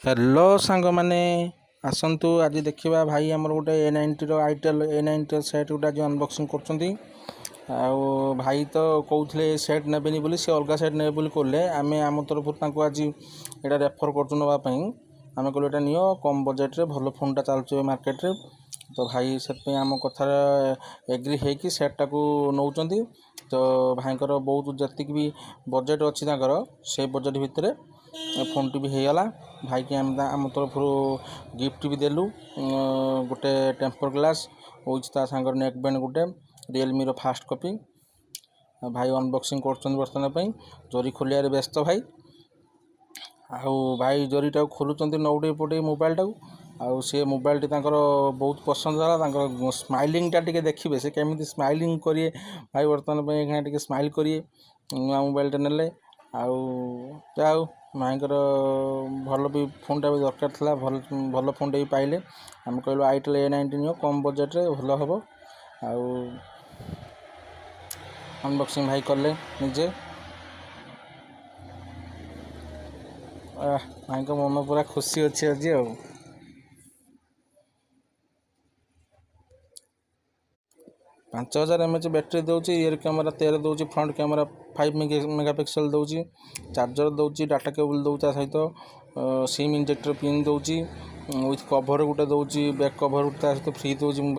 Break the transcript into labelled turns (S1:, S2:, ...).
S1: Hello सांग मैंने आसतु आज देखा भाई आमर गोटे A90 आईटेल A90 सेट गोटे आज अनबॉक्सिंग कर भाई तो कहते सेट नेबेनि बोली सी अलग सेट ने कहले आम आम तरफ आज यहाँ रेफर कर नापी आम कहलु ये नियो कम बजेट रे भल फोनटा चलुचे मार्केट रे। तो भाई से आम कथार एग्री होगी सेटा को नौ तो भाईकर बहुत जी भी बजेट अच्छी से बजेट भितर फोन टी भी होगला भाई की आम तरफ गिफ्ट भी देलु गोटे टेम्पर ग्लास हो सांगर नेक बैंड गोटे रियलमी रो फास्ट कॉपी भाई अनबॉक्सिंग कर जरी खोलिया व्यस्त भाई भाई जरीटा खोलुंट नौटे पटे मोबाइल टाक सी मोबाइल टी बहुत पसंद है स्माइलिंग टा टे देखिए से केमी स्माइलिंग करिए भाई बर्तमान टे स्माइल करिए नुआ मोबाइल टे ने आउ भाईकर भल भी फोन टा भी दरकार था भल भल फोन टे भी पाइले आम कहलु आईटेल A90 नियो कम बजेट रे भल हम अनबॉक्सिंग भाई कले निजे भाई को मन पूरा खुशी अच्छी आज 5000 mAh बैटेरी दूसरी रियर कैमेरा 13 दूसरी फ्रंट कैमेरा 5 मेगापिक्सल दूसरी चार्जर दूसरी डाटा केबल दूसरी सहित सिम इंजेक्टर पिन दूसरी विथ कभर गोटे दूसरी बैक कभर सहित फ्री दूसरी।